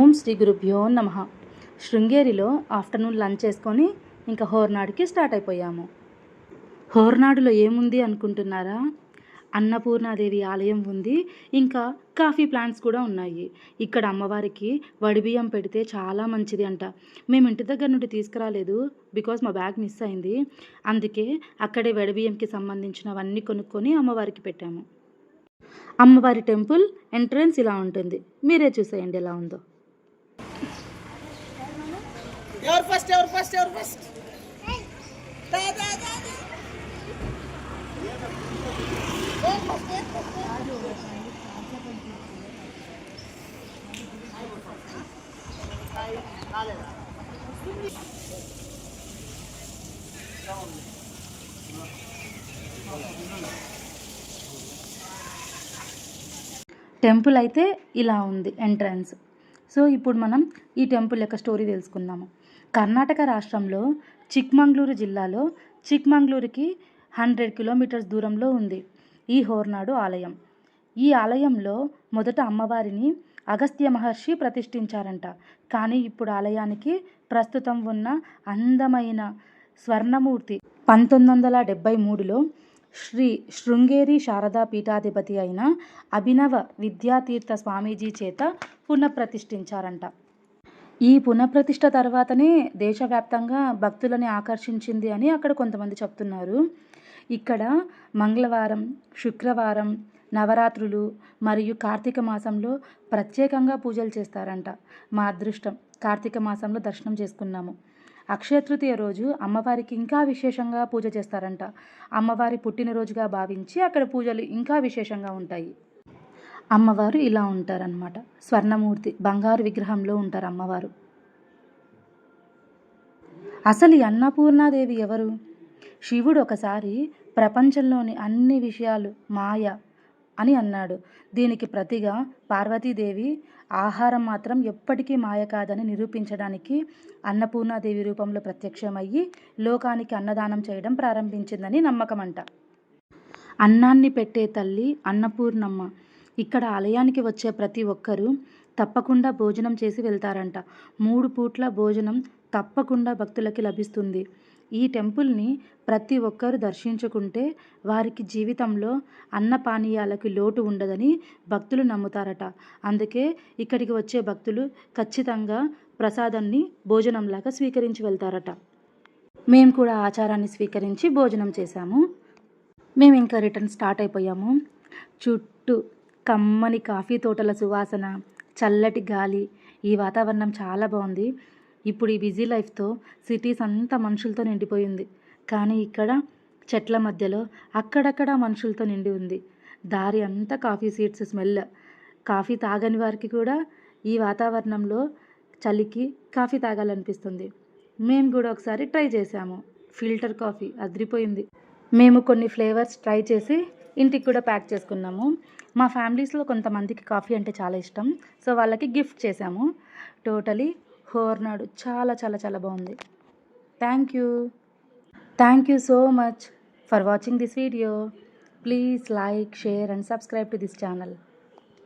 ఓం శ్రీ గురుభ్యో నమః. శృంగేరిలో afternoon lunch చేసుకొని ఇంకా హోర్నాడుకి స్టార్ట్ అయిపోయాము. హోర్నాడులో ఏముంది అనుకుంటున్నారా? అన్నపూర్ణాదేవి ఆలయం ఉంది. ఇంకా కాఫీ ప్లాంట్స్ కూడా ఉన్నాయి. ఇక్కడ అమ్మవారికి వడిబియ్యం పెడితే చాలా మంచిది అంట. మేము ఇంటి దగ్గర నుండి తీసుకురాలేదు, బికాజ్ మా బ్యాగ్ మిస్ అయింది. అందుకే అక్కడే వడిబియ్యంకి సంబంధించినవన్నీ కొనుక్కొని అమ్మవారికి పెట్టాము. అమ్మవారి టెంపుల్ ఎంట్రన్స్ ఇలా ఉంటుంది. మీరే చూసేయండి ఎలా ఉందో. ఎవరు ఫస్ట్ టెంపుల్ అయితే ఇలా ఉంది ఎంట్రన్స్. సో ఇప్పుడు మనం ఈ టెంపుల్ యొక్క స్టోరీ తెలుసుకుందాము. కర్ణాటక రాష్ట్రంలో చిక్మంగళూరు జిల్లాలో చిక్మంగళూరుకి 100 కిలోమీటర్స్ దూరంలో ఉంది ఈ హోర్నాడు ఆలయం. ఈ ఆలయంలో మొదట అమ్మవారిని అగస్త్య మహర్షి ప్రతిష్ఠించారంట. కానీ ఇప్పుడు ఆలయానికి ప్రస్తుతం ఉన్న అందమైన స్వర్ణమూర్తి 1973లో శృంగేరి శారదా పీఠాధిపతి అయిన అభినవ విద్యాతీర్థ స్వామీజీ చేత పునఃప్రతిష్ఠించారంట. ఈ పునఃప్రతిష్ఠ తర్వాతనే దేశవ్యాప్తంగా భక్తులని ఆకర్షించింది అని అక్కడ కొంతమంది చెప్తున్నారు. ఇక్కడ మంగళవారం, శుక్రవారం, నవరాత్రులు మరియు కార్తీక మాసంలో ప్రత్యేకంగా పూజలు చేస్తారంట. మా అదృష్టం, కార్తీక మాసంలో దర్శనం చేసుకున్నాము. అక్షయ తృతీయ రోజు అమ్మవారికి ఇంకా విశేషంగా పూజ చేస్తారంట. అమ్మవారి పుట్టినరోజుగా భావించి అక్కడ పూజలు ఇంకా విశేషంగా ఉంటాయి. అమ్మవారు ఇలా ఉంటారనమాట. స్వర్ణమూర్తి బంగారు విగ్రహంలో ఉంటారు అమ్మవారు. అసలు ఈ అన్నపూర్ణాదేవి ఎవరు? శివుడు ఒకసారి ప్రపంచంలోని అన్ని విషయాలు మాయ అని అన్నాడు. దీనికి ప్రతిగా పార్వతీదేవి ఆహారం మాత్రం ఎప్పటికీ మాయ కాదని నిరూపించడానికి అన్నపూర్ణాదేవి రూపంలో ప్రత్యక్షమయ్యి లోకానికి అన్నదానం చేయడం ప్రారంభించిందని నమ్మకమంట. అన్నాన్ని పెట్టే తల్లి అన్నపూర్ణమ్మ. ఇక్కడ ఆలయానికి వచ్చే ప్రతి ఒక్కరూ తప్పకుండా భోజనం చేసి వెళ్తారంట. 3 పూట్ల భోజనం తప్పకుండా భక్తులకి లభిస్తుంది. ఈ టెంపుల్ని ప్రతి ఒక్కరూ దర్శించుకుంటే వారికి జీవితంలో అన్నపానీయాలకు లోటు ఉండదని భక్తులు నమ్ముతారట. అందుకే ఇక్కడికి వచ్చే భక్తులు ఖచ్చితంగా ప్రసాదాన్ని భోజనంలాగా స్వీకరించి వెళ్తారట. మేము కూడా ఆచారాన్ని స్వీకరించి భోజనం చేశాము. మేము ఇంకా రిటర్న్ స్టార్ట్ అయిపోయాము. చుట్టూ కమ్మని కాఫీ తోటల సువాసన, చల్లటి గాలి, ఈ వాతావరణం చాలా బాగుంది. ఇప్పుడు ఈ బిజీ లైఫ్తో సిటీస్ అంతా మనుషులతో నిండిపోయింది. కానీ ఇక్కడ చెట్ల మధ్యలో అక్కడక్కడ మనుషులతో నిండి ఉంది. దారి అంతా కాఫీ సీడ్స్ స్మెల్. కాఫీ తాగని వారికి కూడా ఈ వాతావరణంలో చలికి కాఫీ తాగాలనిపిస్తుంది. మేము కూడా ఒకసారి ట్రై చేసాము. ఫిల్టర్ కాఫీ అదిరిపోయింది. మేము కొన్ని ఫ్లేవర్స్ ట్రై చేసి ఇంటికి కూడా ప్యాక్ చేసుకున్నాము. మా ఫ్యామిలీస్లో కొంతమందికి కాఫీ అంటే చాలా ఇష్టం. సో వాళ్ళకి గిఫ్ట్ చేసాము. టోటలీ హోర్నాడు చాలా చాలా చాలా బాగుంది. Thank you so much for watching this video. Please like, share and subscribe to this channel.